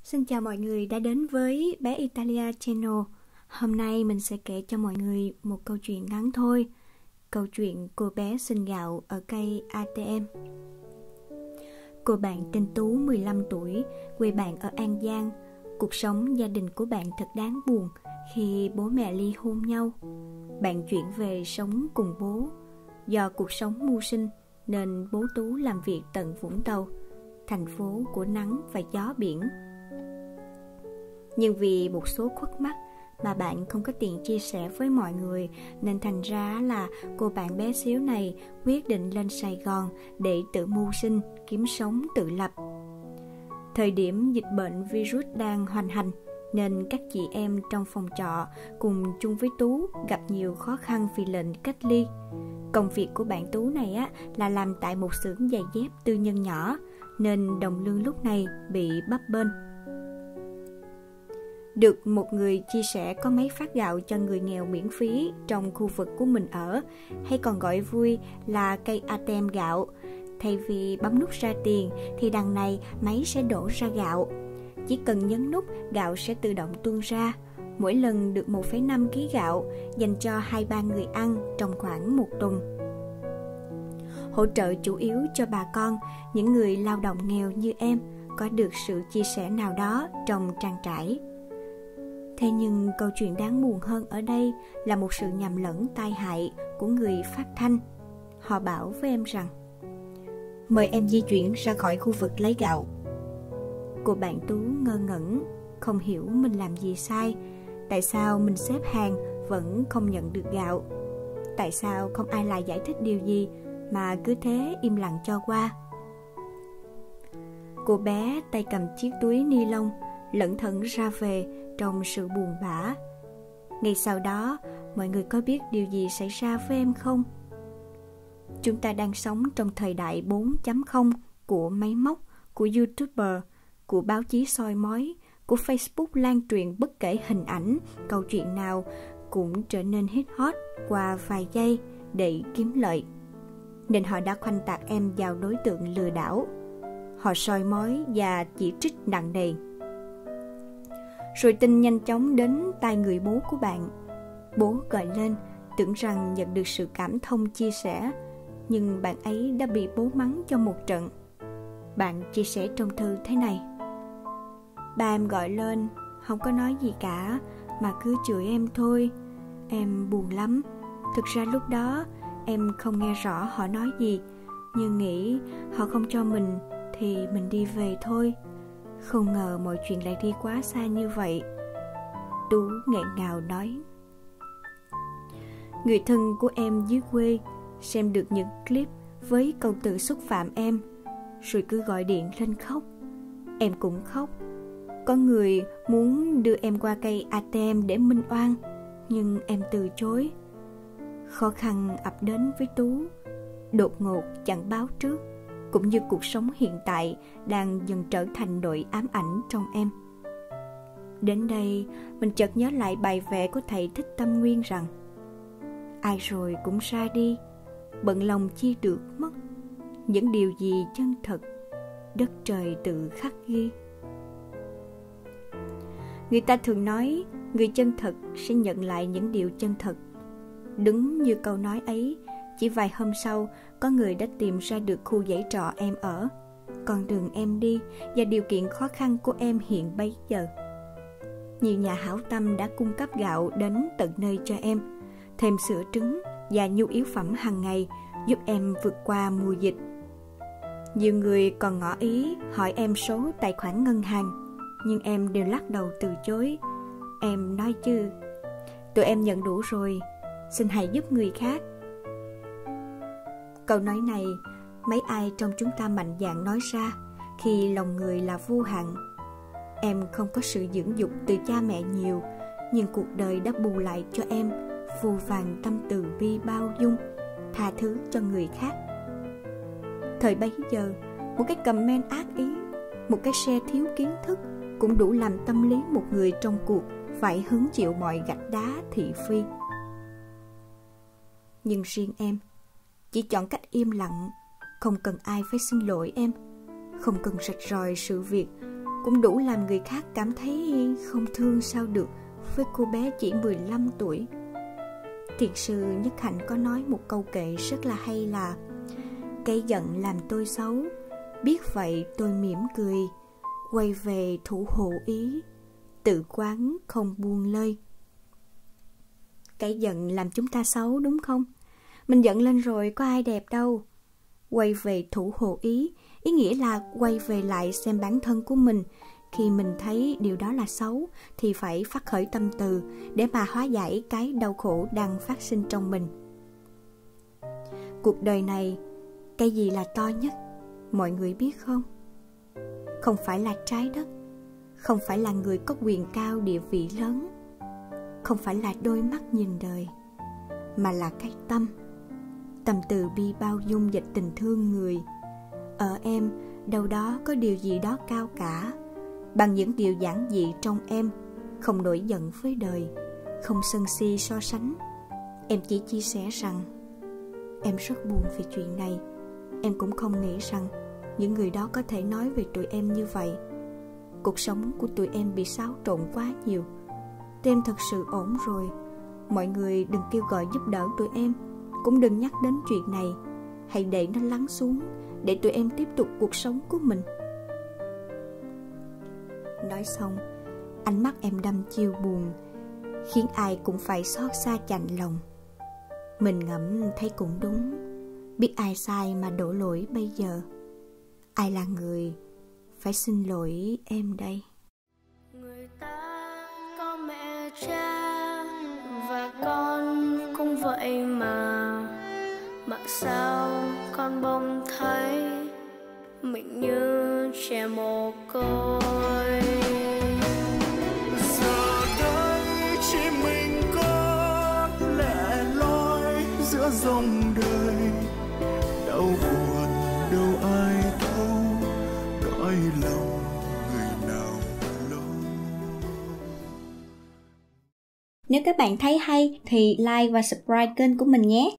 Xin chào mọi người đã đến với Bé Italia Channel. Hôm nay mình sẽ kể cho mọi người một câu chuyện ngắn thôi. Câu chuyện cô bé xin gạo ở cây ATM. Cô bạn tên Tú 15 tuổi, quê bạn ở An Giang. Cuộc sống gia đình của bạn thật đáng buồn khi bố mẹ ly hôn nhau. Bạn chuyển về sống cùng bố. Do cuộc sống mưu sinh nên bố Tú làm việc tận Vũng Tàu, thành phố của nắng và gió biển. Nhưng vì một số khuất mắc mà bạn không có tiền chia sẻ với mọi người, nên thành ra là cô bạn bé xíu này quyết định lên Sài Gòn để tự mưu sinh, kiếm sống tự lập. Thời điểm dịch bệnh virus đang hoành hành nên các chị em trong phòng trọ cùng chung với Tú gặp nhiều khó khăn vì lệnh cách ly. Công việc của bạn Tú này là làm tại một xưởng giày dép tư nhân nhỏ, nên đồng lương lúc này bị bấp bênh. Được một người chia sẻ có mấy phát gạo cho người nghèo miễn phí trong khu vực của mình ở, hay còn gọi vui là cây ATM gạo. Thay vì bấm nút ra tiền thì đằng này máy sẽ đổ ra gạo. Chỉ cần nhấn nút, gạo sẽ tự động tuôn ra. Mỗi lần được 1,5 kg gạo, dành cho 2-3 người ăn trong khoảng 1 tuần. Hỗ trợ chủ yếu cho bà con, những người lao động nghèo như em, có được sự chia sẻ nào đó trong trang trải. Thế nhưng câu chuyện đáng buồn hơn ở đây là một sự nhầm lẫn tai hại của người phát thanh. Họ bảo với em rằng: mời em di chuyển ra khỏi khu vực lấy gạo. Cô bạn Tú ngơ ngẩn, không hiểu mình làm gì sai. Tại sao mình xếp hàng vẫn không nhận được gạo? Tại sao không ai lại giải thích điều gì mà cứ thế im lặng cho qua? Cô bé tay cầm chiếc túi ni lông lẩn thẩn ra về trong sự buồn bã. Ngay sau đó, mọi người có biết điều gì xảy ra với em không? Chúng ta đang sống trong thời đại 4.0 của máy móc, của YouTuber, của báo chí soi mói, của Facebook lan truyền bất kể hình ảnh, câu chuyện nào cũng trở nên hit hot qua vài giây để kiếm lợi. Nên họ đã khoanh tạc em vào đối tượng lừa đảo. Họ soi mói và chỉ trích nặng nề. Rồi tin nhanh chóng đến tai người bố của bạn. Bố gọi lên, tưởng rằng nhận được sự cảm thông chia sẻ, nhưng bạn ấy đã bị bố mắng cho một trận. Bạn chia sẻ trong thư thế này: ba em gọi lên, không có nói gì cả, mà cứ chửi em thôi. Em buồn lắm. Thực ra lúc đó em không nghe rõ họ nói gì, nhưng nghĩ họ không cho mình thì mình đi về thôi. Không ngờ mọi chuyện lại đi quá xa như vậy. Tú nghẹn ngào nói. Người thân của em dưới quê xem được những clip với câu từ xúc phạm em, rồi cứ gọi điện lên khóc. Em cũng khóc. Có người muốn đưa em qua cây ATM để minh oan, nhưng em từ chối. Khó khăn ập đến với Tú, đột ngột chẳng báo trước, cũng như cuộc sống hiện tại đang dần trở thành nỗi ám ảnh trong em. Đến đây, mình chợt nhớ lại bài vẽ của thầy Thích Tâm Nguyên rằng: ai rồi cũng ra đi, bận lòng chi được mất. Những điều gì chân thật, đất trời tự khắc ghi. Người ta thường nói người chân thật sẽ nhận lại những điều chân thật. Đúng như câu nói ấy, chỉ vài hôm sau, có người đã tìm ra được khu dãy trọ em ở, con đường em đi và điều kiện khó khăn của em hiện bấy giờ. Nhiều nhà hảo tâm đã cung cấp gạo đến tận nơi cho em, thêm sữa trứng và nhu yếu phẩm hàng ngày, giúp em vượt qua mùa dịch. Nhiều người còn ngỏ ý hỏi em số tài khoản ngân hàng, nhưng em đều lắc đầu từ chối. Em nói chứ: tụi em nhận đủ rồi, xin hãy giúp người khác. Câu nói này mấy ai trong chúng ta mạnh dạn nói ra khi lòng người là vô hạn. Em không có sự dưỡng dục từ cha mẹ nhiều, nhưng cuộc đời đã bù lại cho em vô vàn tâm từ bi bao dung, tha thứ cho người khác. Thời bấy giờ, một cái comment ác ý, một cái share thiếu kiến thức cũng đủ làm tâm lý một người trong cuộc phải hứng chịu mọi gạch đá thị phi. Nhưng riêng em chỉ chọn cách im lặng, không cần ai phải xin lỗi em, không cần rạch ròi sự việc, cũng đủ làm người khác cảm thấy không thương sao được với cô bé chỉ 15 tuổi. Thiền sư Nhất Hạnh có nói một câu kệ rất là hay là: cái giận làm tôi xấu, biết vậy tôi mỉm cười, quay về thủ hộ ý, tự quán không buông lơi. Cái giận làm chúng ta xấu đúng không? Mình giận lên rồi có ai đẹp đâu. Quay về thủ hộ ý, ý nghĩa là quay về lại xem bản thân của mình. Khi mình thấy điều đó là xấu thì phải phát khởi tâm từ để mà hóa giải cái đau khổ đang phát sinh trong mình. Cuộc đời này, cái gì là to nhất? Mọi người biết không? Không phải là trái đất, không phải là người có quyền cao địa vị lớn, không phải là đôi mắt nhìn đời, mà là cái tâm. Tâm từ bi bao dung và tình thương người. Ở em, đâu đó có điều gì đó cao cả. Bằng những điều giản dị trong em, không nổi giận với đời, không sân si so sánh. Em chỉ chia sẻ rằng em rất buồn về chuyện này. Em cũng không nghĩ rằng những người đó có thể nói về tụi em như vậy. Cuộc sống của tụi em bị xáo trộn quá nhiều. Tụi em thật sự ổn rồi. Mọi người đừng kêu gọi giúp đỡ tụi em, cũng đừng nhắc đến chuyện này. Hãy để nó lắng xuống, để tụi em tiếp tục cuộc sống của mình. Nói xong, ánh mắt em đăm chiêu buồn, khiến ai cũng phải xót xa chạnh lòng. Mình ngẫm thấy cũng đúng. Biết ai sai mà đổ lỗi bây giờ? Ai là người phải xin lỗi em đây? Người ta có mẹ cha và con cũng vậy mà sao con bỗng thấy mình như trẻ mồ côi. Giờ đây chỉ mình có lẻ loi giữa dòng đời, đau buồn đâu ai thấu, cõi lòng người nào lo. Nếu các bạn thấy hay thì like và subscribe kênh của mình nhé.